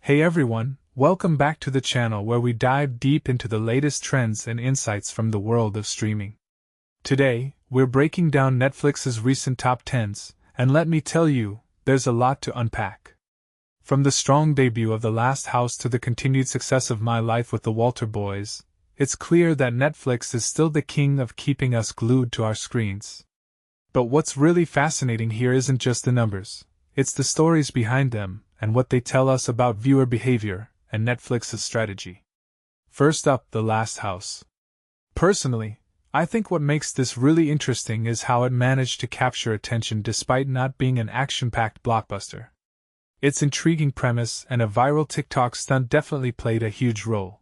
Hey everyone, welcome back to the channel where we dive deep into the latest trends and insights from the world of streaming. Today, we're breaking down Netflix's recent top 10s, and let me tell you, there's a lot to unpack. From the strong debut of The Last House to the continued success of My Life with the Walter Boys, it's clear that Netflix is still the king of keeping us glued to our screens. But what's really fascinating here isn't just the numbers, it's the stories behind them and what they tell us about viewer behavior and Netflix's strategy. First up, The Last House. Personally, I think what makes this really interesting is how it managed to capture attention despite not being an action-packed blockbuster. Its intriguing premise and a viral TikTok stunt definitely played a huge role.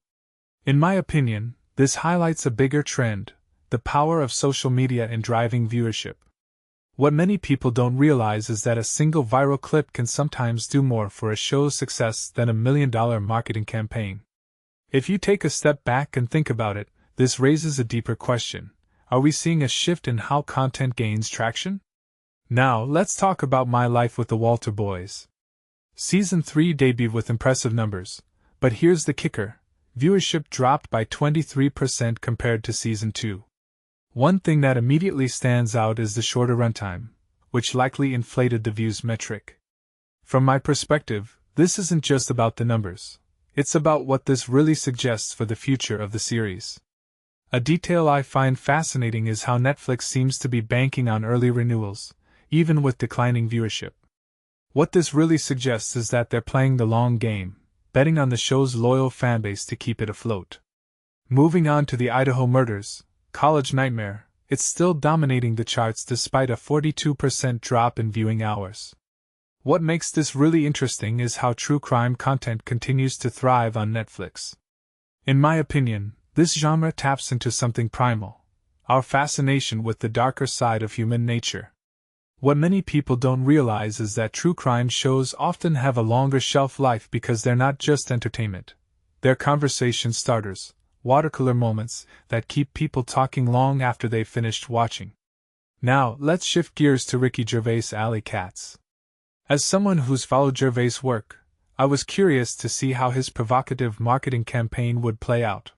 In my opinion, this highlights a bigger trend: the power of social media in driving viewership. What many people don't realize is that a single viral clip can sometimes do more for a show's success than $1 million marketing campaign. If you take a step back and think about it, this raises a deeper question. Are we seeing a shift in how content gains traction? Now, let's talk about My Life with the Walter Boys. Season 3 debuted with impressive numbers, but here's the kicker: viewership dropped by 23% compared to Season 2. One thing that immediately stands out is the shorter runtime, which likely inflated the views metric. From my perspective, this isn't just about the numbers, it's about what this really suggests for the future of the series. A detail I find fascinating is how Netflix seems to be banking on early renewals, even with declining viewership. What this really suggests is that they're playing the long game, betting on the show's loyal fanbase to keep it afloat. Moving on to The Idaho Murders, College Nightmare, it's still dominating the charts despite a 42% drop in viewing hours. What makes this really interesting is how true crime content continues to thrive on Netflix. In my opinion, this genre taps into something primal: our fascination with the darker side of human nature. What many people don't realize is that true crime shows often have a longer shelf life because they're not just entertainment. They're conversation starters, water-cooler moments that keep people talking long after they've finished watching. Now, let's shift gears to Ricky Gervais Alley Cats. As someone who's followed Gervais' work, I was curious to see how his provocative marketing campaign would play out.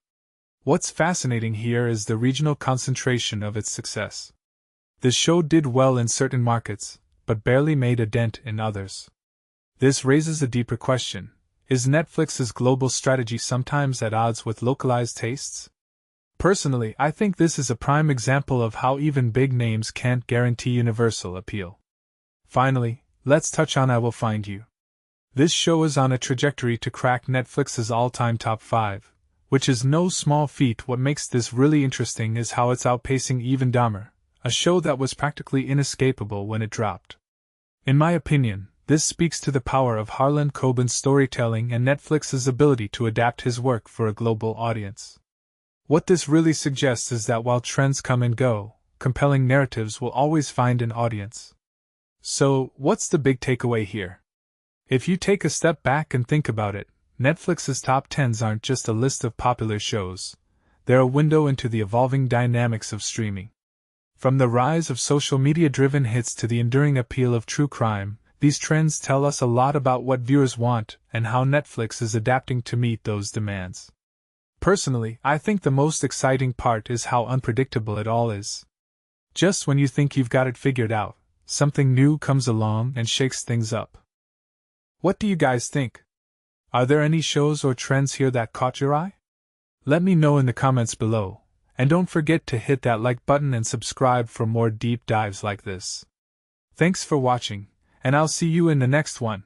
What's fascinating here is the regional concentration of its success. The show did well in certain markets, but barely made a dent in others. This raises a deeper question: is Netflix's global strategy sometimes at odds with localized tastes? Personally, I think this is a prime example of how even big names can't guarantee universal appeal. Finally, let's touch on I Will Find You. This show is on a trajectory to crack Netflix's all-time top 5, which is no small feat. What makes this really interesting is how it's outpacing even Dahmer, a show that was practically inescapable when it dropped. In my opinion, this speaks to the power of Harlan Coben's storytelling and Netflix's ability to adapt his work for a global audience. What this really suggests is that while trends come and go, compelling narratives will always find an audience. So, what's the big takeaway here? If you take a step back and think about it, Netflix's top 10s aren't just a list of popular shows, they're a window into the evolving dynamics of streaming. From the rise of social media-driven hits to the enduring appeal of true crime, these trends tell us a lot about what viewers want and how Netflix is adapting to meet those demands. Personally, I think the most exciting part is how unpredictable it all is. Just when you think you've got it figured out, something new comes along and shakes things up. What do you guys think? Are there any shows or trends here that caught your eye? Let me know in the comments below, and don't forget to hit that like button and subscribe for more deep dives like this. Thanks for watching, and I'll see you in the next one.